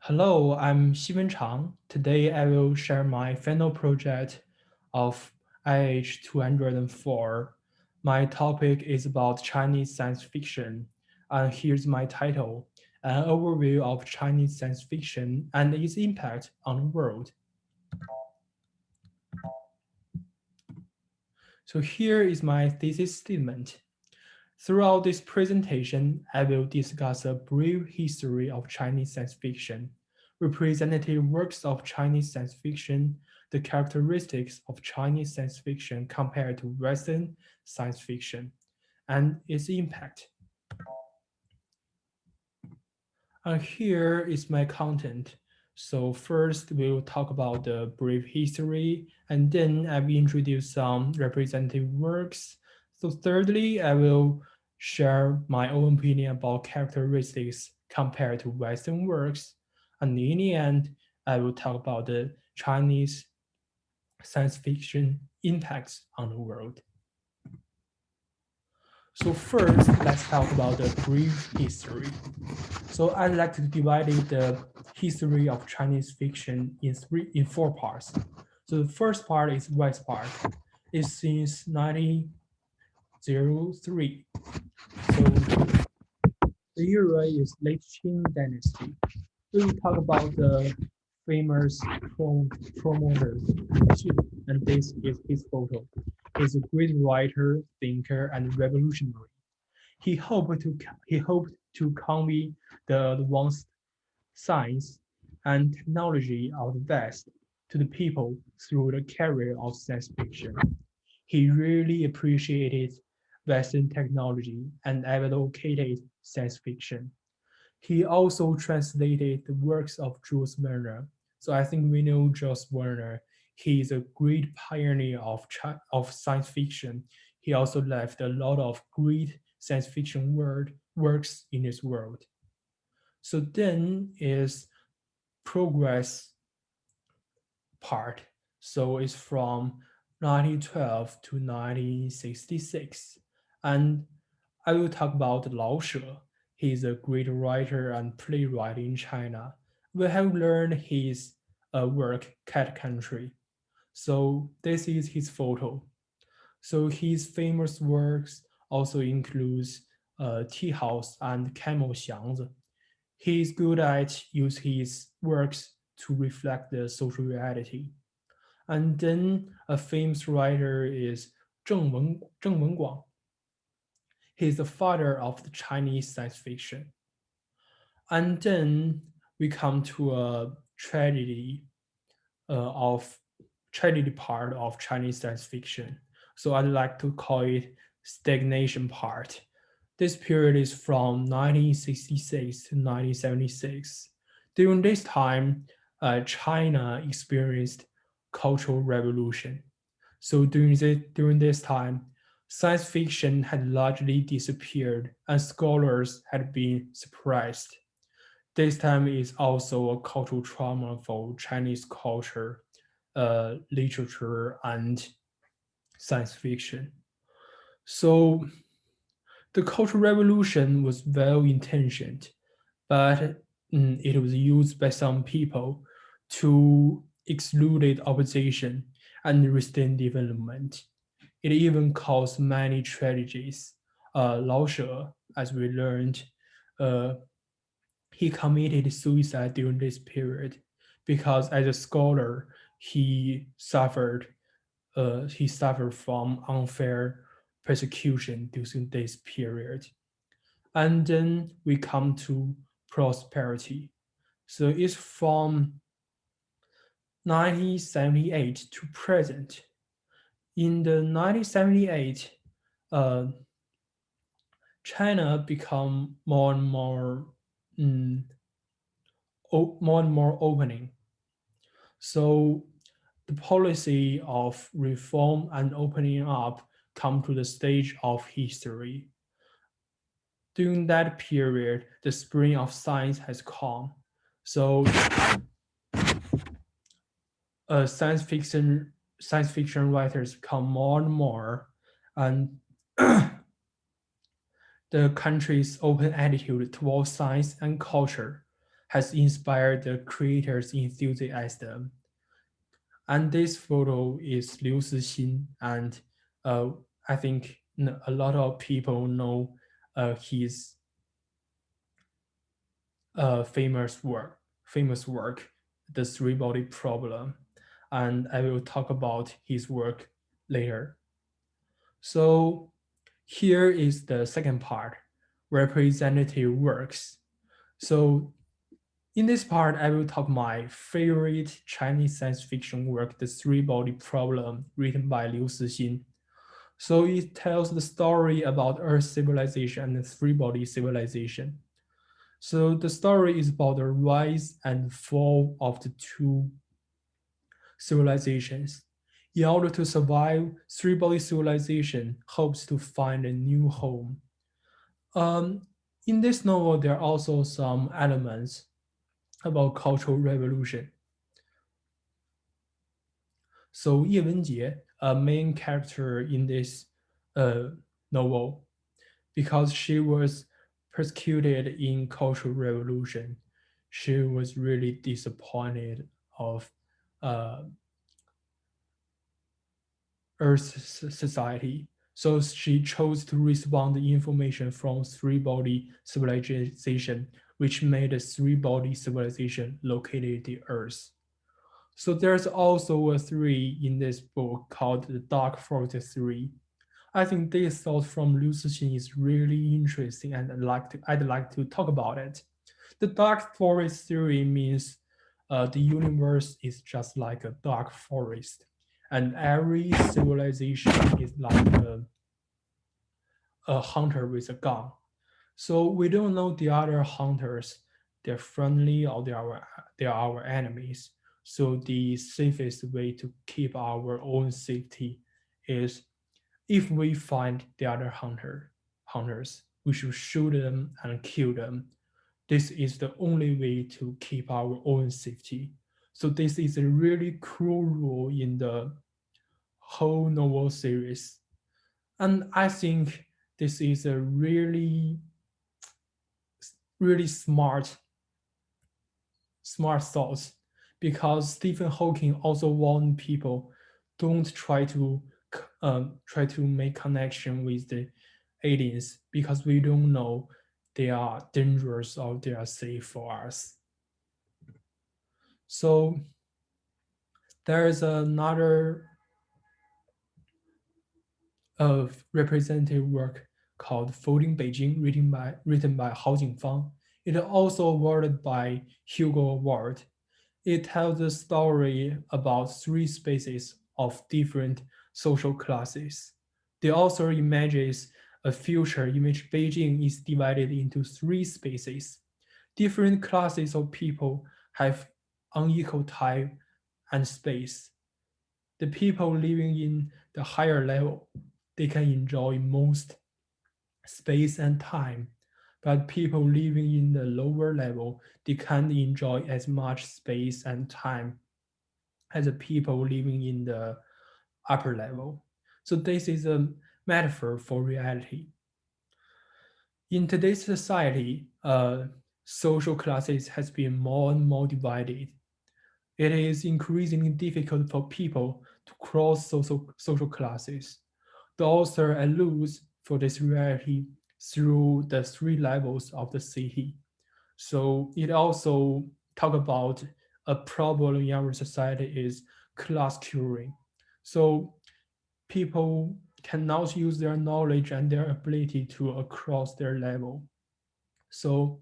Hello, I'm Xiwen Chang. Today I will share my final project of IAH 204. My topic is about Chinese science fiction, and here's my title, An Overview of Chinese Science Fiction and its Impact on the World. So here is my thesis statement. Throughout this presentation, I will discuss a brief history of Chinese science fiction, representative works of Chinese science fiction, the characteristics of Chinese science fiction compared to Western science fiction, and its impact. And here is my content. So first we will talk about the brief history, and then I will introduce some representative works. So thirdly, I will share my own opinion about characteristics compared to Western works. And in the end, I will talk about the Chinese science fiction impacts on the world. So first, let's talk about the brief history. So I'd like to divide the history of Chinese fiction in four parts. So the first part is West part. It's since 1903. So the era is late Qing dynasty. So we talk about the famous promoter, and this is his photo. He's a great writer, thinker, and revolutionary. He hoped to convey the advanced science and technology of the West to the people through the career of science fiction. He really appreciated Western technology and advocated science fiction. He also translated the works of Jules Verne. So I think we know Jules Verne. He is a great pioneer of science fiction. He also left a lot of great science fiction works in this world. So then is progress part. So it's from 1912 to 1966. And I will talk about Lao She. He's a great writer and playwright in China. We have learned his work, Cat Country. So this is his photo. So his famous works also includes Tea House and Camel Xiangzi. He is good at use his works to reflect the social reality. And then a famous writer is Zheng Wenguang. He is the father of the Chinese science fiction. And then we come to a of tragedy part of Chinese science fiction. So I'd like to call it stagnation part. This period is from 1966 to 1976. During this time, China experienced cultural revolution. So during this time, science fiction had largely disappeared and scholars had been suppressed. This time is also a cultural trauma for Chinese culture, literature, and science fiction. So the Cultural Revolution was well intentioned, but it was used by some people to exclude opposition and restrain development. It even caused many tragedies. Lao She, as we learned, uh, he committed suicide during this period because as a scholar he suffered from unfair persecution during this period. And then we come to prosperity. So it's from 1978 to present. In the 1978, uh, China become mm, more and more opening. So the policy of reform and opening up come to the stage of history. During that period, the spring of science has come. So science fiction writers become more and more, and the country's open attitude towards science and culture has inspired the creators' enthusiasm. And this photo is Liu Cixin, and uh, I think a lot of people know his famous work, The Three Body Problem, and I will talk about his work later. So here is the second part, representative works. So in this part, I will talk my favorite Chinese science fiction work, The Three Body Problem, written by Liu Cixin. So it tells the story about Earth civilization and the three body civilization. So the story is about the rise and fall of the two civilizations. In order to survive, three body civilization hopes to find a new home. Um, in this novel, there are also some elements about cultural revolution. So Ye Wenjie, a main character in this uh, novel, because she was persecuted in cultural revolution, she was really disappointed of uh, Earth society. So she chose to respond the information from three body civilization, which made a three body civilization located the Earth. So there's also a three in this book called the Dark Forest 3. I think this thought from Liu Cixin is really interesting, and I'd like to talk about it. The dark forest theory means the universe is just like a dark forest, and every civilization is like a hunter with a gun. So we don't know the other hunters, they're friendly or they are our enemies. So the safest way to keep our own safety is if we find the other hunters, we should shoot them and kill them. This is the only way to keep our own safety. So this is a really cruel rule in the whole novel series. And I think this is a really smart thought, because Stephen Hawking also warned people don't try to make connection with the aliens, because we don't know they are dangerous or they are safe for us. So there is another of representative work called Folding Beijing, written by Hao Jingfang. It is also awarded by Hugo Award. It tells a story about three species of different social classes. The author imagines a future in which Beijing is divided into three species. Different classes of people have unequal time and space. The people living in the higher level, they can enjoy most space and time, but people living in the lower level, they can't enjoy as much space and time as the people living in the upper level. So this is a metaphor for reality. In today's society, social classes has been more and more divided. It is increasingly difficult for people to cross social classes. The author alludes for this reality through the three levels of the city. So it also talk about a problem in our society is class curing. So people cannot use their knowledge and their ability to across their level. So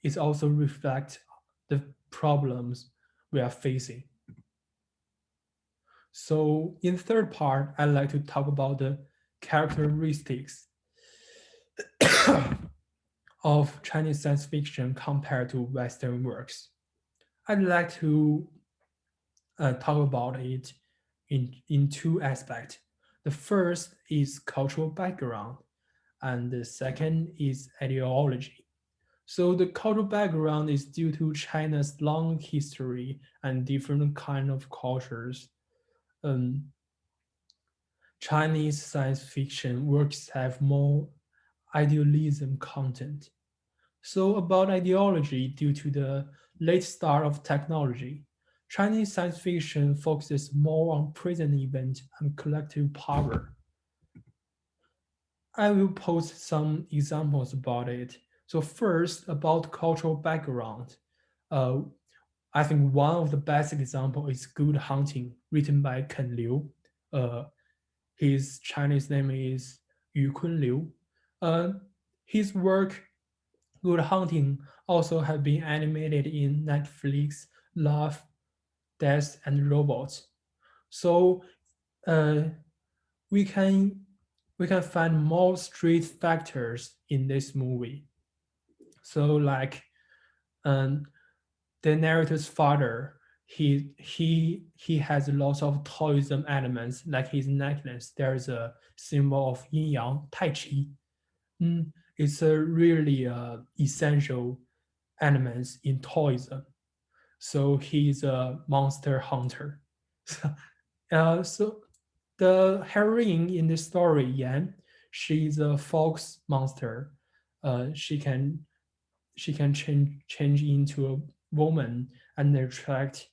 it also reflects the problems we are facing. So in the third part, I'd like to talk about the characteristics of Chinese science fiction compared to Western works. I'd like to talk about it in two aspects. The first is cultural background, and the second is ideology. So the cultural background is due to China's long history and different kind of cultures. Um, Chinese science fiction works have more idealism content. So about ideology, due to the late start of technology, Chinese science fiction focuses more on present event and collective power. I will post some examples about it. So first, about cultural background. Uh, I think one of the best example is Good Hunting, written by Ken Liu. Uh, his Chinese name is Yu Kun Liu. Uh, his work Good Hunting also has been animated in Netflix, Love, Death, and Robots. So uh, we can we can find more street factors in this movie. So like um, the narrator's father, he has lots of toysome elements like his necklace. There's a symbol of yin yang tai chi. It's a really essential elements in toysm. So he's a monster hunter. So the heroine in the story, Yan, she's a fox monster. She can change into a woman and attract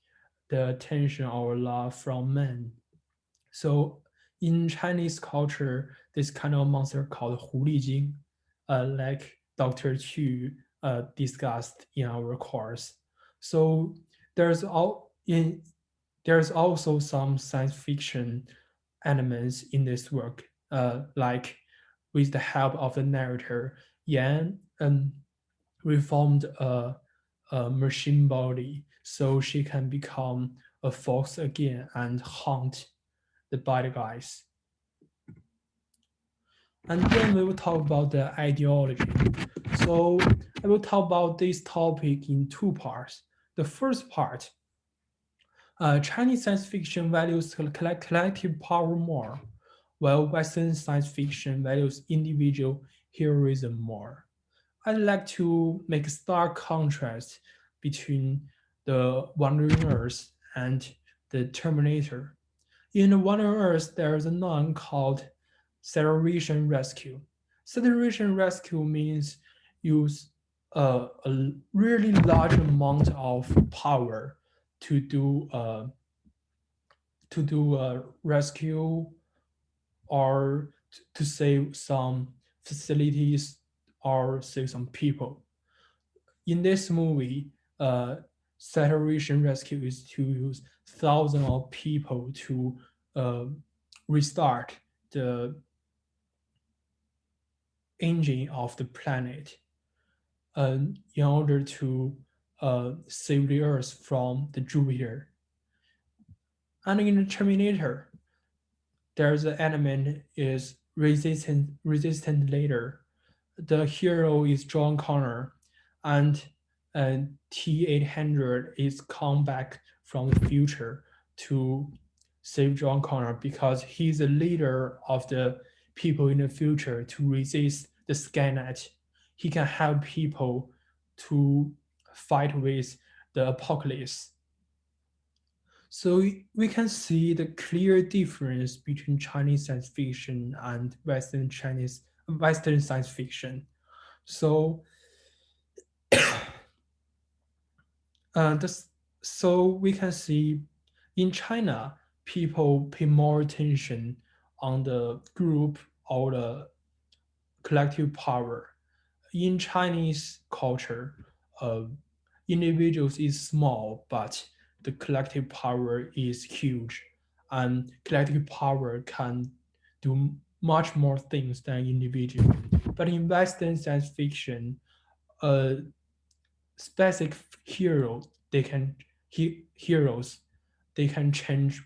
the attention or love from men. So in Chinese culture, this kind of monster called 狐狸精, like Dr. Chu discussed in our course. So there's all in there's also some science fiction elements in this work, like with the help of the narrator, Yan reformed a machine body so she can become a fox again and hunt the bad guys. And then we will talk about the ideology. So I will talk about this topic in two parts. The first part, Chinese science fiction values collective power more, while Western science fiction values individual heroism more. I'd like to make a stark contrast between the Wandering Earth and the Terminator. In the Wandering Earth, there is a nun called Federation Rescue. Federation Rescue means use a really large amount of power to do rescue or to save some facilities or save some people. In this movie, Saturation Rescue is to use thousands of people to uh, restart the engine of the planet in order to save the Earth from the Jupiter. And in the Terminator, there's an element is resistant later. The hero is John Connor, and T-800 is come back from the future to save John Connor because he's the leader of the people in the future to resist the Skynet. He can help people to fight with the apocalypse. So we can see the clear difference between Chinese science fiction and Western science fiction. So this, so we can see in China, people pay more attention on the group or the collective power. In Chinese culture, uh, individuals is small, but the collective power is huge, and collective power can do much more things than individual. But in Western science fiction, a specific hero they can heroes they can change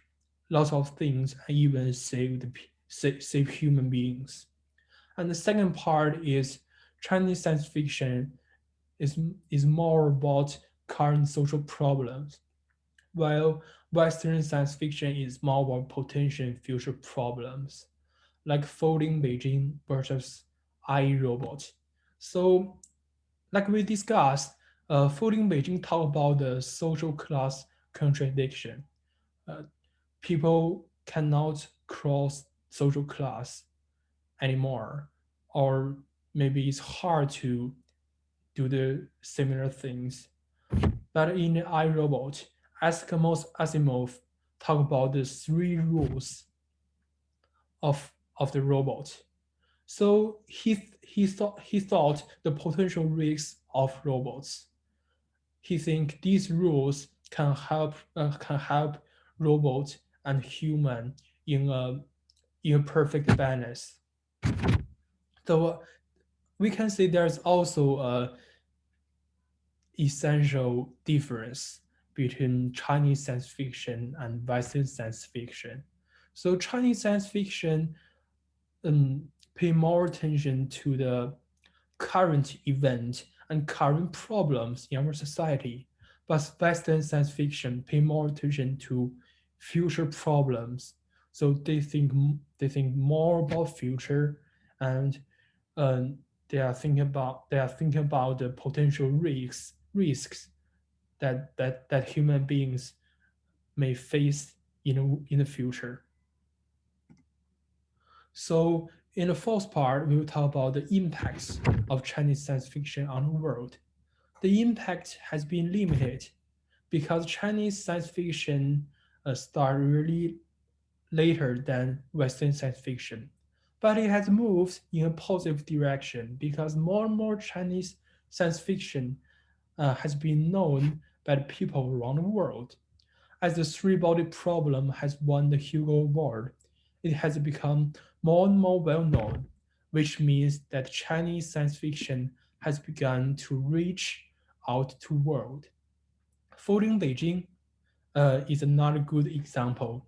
lots of things and even save human beings. And the second part is Chinese science fiction is is more about current social problems, while Western science fiction is more about potential future problems, like folding Beijing versus AI robot. So, like we discussed, folding Beijing talk about the social class contradiction. Uh, People cannot cross social class anymore, or maybe it's hard to do the similar things. But in I, Robot, Asimov talk about the three rules of the robot. So he thought the potential risks of robots. He think these rules can help robot and human in a perfect balance. So we can say there's also a essential difference between Chinese science fiction and Western science fiction. So Chinese science fiction pay more attention to the current event and current problems in our society, but Western science fiction pay more attention to future problems. So they think more about future, and um, they are thinking about the potential risks that human beings may face in the future. So in the fourth part, we will talk about the impacts of Chinese science fiction on the world. The impact has been limited because Chinese science fiction started really later than Western science fiction. But it has moved in a positive direction because more and more Chinese science fiction has been known by the people around the world. As the three-body problem has won the Hugo Award, it has become more and more well known, which means that Chinese science fiction has begun to reach out to world. Folding Beijing is another good example.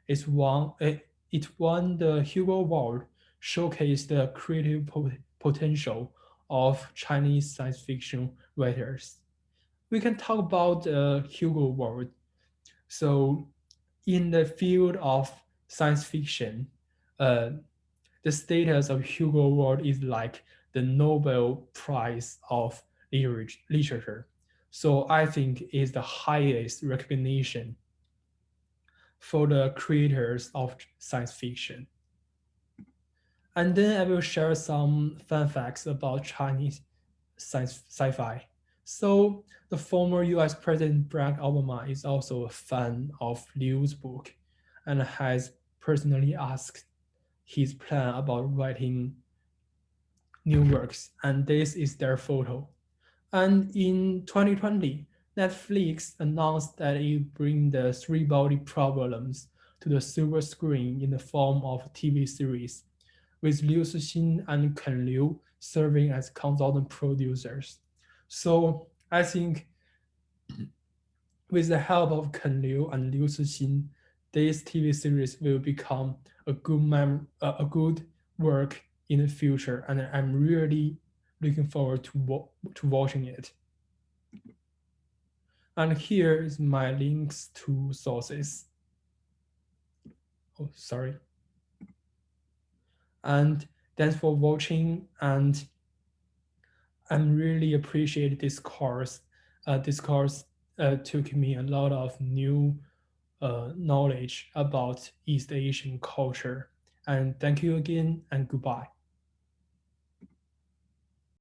It won the Hugo Award, showcased the creative potential of Chinese science fiction writers. We can talk about the Hugo Award. So, in the field of science fiction, uh, the status of Hugo Award is like the Nobel Prize of literature. So I think is the highest recognition for the creators of science fiction. And then I will share some fun facts about Chinese science sci-fi. So the former US President Barack Obama is also a fan of Liu's book and has personally asked his plan about writing new works, and this is their photo. And in 2020, Netflix announced that it will bring the three-body problems to the silver screen in the form of a TV series, with Liu Cixin and Ken Liu serving as consultant producers. So I think with the help of Ken Liu and Liu Cixin, this TV series will become a good work in the future, and I'm really looking forward to watching it. And here is my links to sources. Oh, sorry. And thanks for watching. And I'm really appreciate this course. This course took me a lot of new knowledge about East Asian culture. And thank you again, and goodbye.